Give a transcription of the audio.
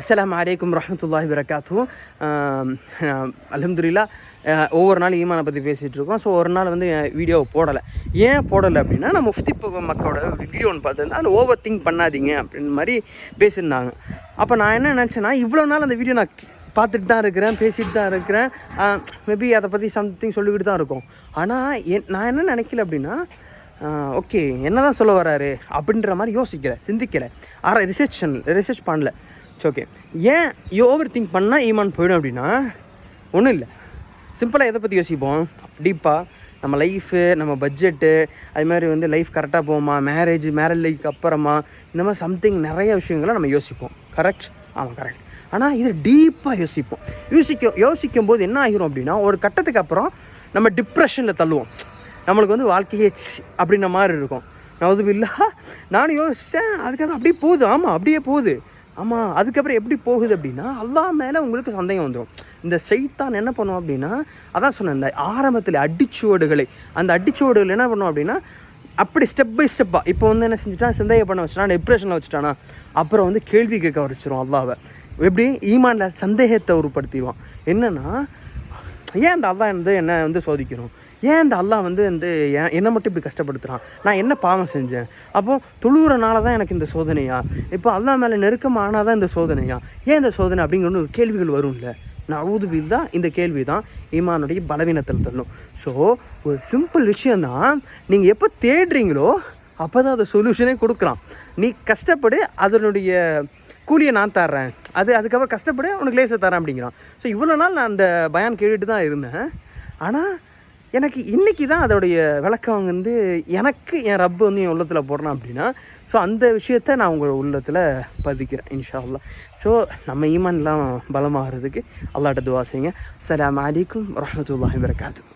அஸ்ஸலாமு அலைக்கும் வரஹ்மத்துல்லாஹி வபரகாத்துஹு. அல்ஹம்துலில்லாஹ் ஒவ்வொரு நாள் ஈமானை பற்றி பேசிகிட்டு இருக்கோம். ஸோ ஒரு நாள் வந்து வீடியோ போடலை. ஏன் போடலை அப்படின்னா, நான் முஃப்தி மக்களோட வீடியோ ஒன்று பார்த்துருந்தேன். அதில் ஓவர் திங்க் பண்ணாதீங்க அப்படின்னு மாதிரி பேசியிருந்தாங்க. அப்போ நான் என்ன நினச்சேன்னா, இவ்வளோ நாள் அந்த வீடியோ நான் பார்த்துட்டு தான் இருக்கிறேன், பேசிகிட்டு தான் இருக்கிறேன், மேபி அதை பற்றி சம்திங் சொல்லிக்கிட்டு தான் இருக்கோம். ஆனால் நான் என்ன நினைக்கல அப்படின்னா, ஓகே என்ன தான் சொல்ல வராரு அப்படின்ற மாதிரி யோசிக்கலை, சிந்திக்கலை, ரிசர்ச் பண்ணல. ஓகே, ஏன் ஓவர் திங்க் பண்ணால் ஈமான் போயிடும் அப்படின்னா, ஒன்றும் இல்லை, சிம்பிளாக எதை பற்றி யோசிப்போம் டீப்பாக, நம்ம லைஃபு, நம்ம பட்ஜெட்டு, அதுமாதிரி வந்து லைஃப் கரெக்டாக போகுமா, மேரேஜ் லைஃப்க்கு அப்புறமா, இந்த மாதிரி சம்திங் நிறைய விஷயங்களை நம்ம யோசிப்போம். கரெக்ட்? ஆமாம், கரெக்ட். ஆனால் இது டீப்பாக யோசிக்கும் போது என்ன ஆகிரும் அப்படின்னா, ஒரு கட்டத்துக்கு அப்புறம் நம்ம டிப்ரெஷனில் தள்ளுவோம். நம்மளுக்கு வந்து வாழ்க்கையே அப்படின்ற மாதிரி இருக்கும். நவுதுபில்லா, நானும் யோசித்தேன், அதுக்கப்புறம் அப்படியே போகுது. ஆமாம், அப்படியே போகுது. ஆமாம், அதுக்கப்புறம் எப்படி போகுது அப்படின்னா, அல்லாஹ் மேலே உங்களுக்கு சந்தேகம் வந்துடும். இந்த சைத்தான் என்ன பண்ணுவோம் அப்படின்னா, அதான் சொன்னேன், இந்த ஆரம்பத்தில் அடிச்சுவடுகளை என்ன பண்ணுவோம் அப்படின்னா, அப்படி ஸ்டெப் பை ஸ்டெப்பாக இப்போ வந்து என்ன செஞ்சுட்டான், சிந்தையை பண்ண வச்சுட்டான், டிப்ரெஷனில் வச்சுட்டானா, அப்புறம் வந்து கேள்வி கேட்க வச்சிரும் அல்லாஹ்வை. எப்படி ஈமானில் சந்தேகத்தை உருப்படுத்திடுவான். என்னென்னா, ஏன் அந்த அல்லாஹ் வந்து என்ன வந்து சோதிக்கணும், ஏன் இந்த அல்லாஹ் வந்து என்னை மட்டும் இப்படி கஷ்டப்படுத்துகிறான், நான் என்ன பாவம் செஞ்சேன், அப்போது தொழுகிறனால தான் எனக்கு இந்த சோதனையா, இப்போ அல்லாஹ் மேலே நெருக்கமானால் தான் இந்த சோதனையா, ஏன் இந்த சோதனை அப்படிங்கிற ஒரு கேள்விகள் வரும்ல. நவுதுபில்லா, இந்த கேள்வி தான் ஈமானுடைய பலவீனத்தில் தள்ளும். ஸோ ஒரு சிம்பிள் விஷயந்தான், நீங்கள் எப்போ தேடுறீங்களோ அப்போ தான் அதை சொல்யூஷனே கொடுக்குறான். நீ கஷ்டப்படு, அதனுடைய கூலியை நான் தர்றேன், அதுக்கப்புறம் கஷ்டப்படு, உனக்கு லேசை தரேன் அப்படிங்கிறான். ஸோ இவ்வளோ நாள் நான் அந்த பயான் கேட்டுட்டு தான் இருந்தேன். ஆனால் எனக்கு இன்றைக்கி தான் அதோடைய விளக்கம் வந்து எனக்கு என் ரப்பு வந்து என் உள்ளத்தில் போடுறான் அப்படின்னா, ஸோ அந்த விஷயத்தை நான் உங்கள் உள்ளத்தில் பதிக்கிறேன் இன்ஷா அல்லாஹ். ஸோ நம்ம ஈமான்லாம் பலமாகிறதுக்கு அல்லாஹ்ட்ட துஆ செய்யுங்க. அஸ்ஸலாமு அலைக்கும் வரஹ்மத்துல்லாஹி வபரகாத்துஹு.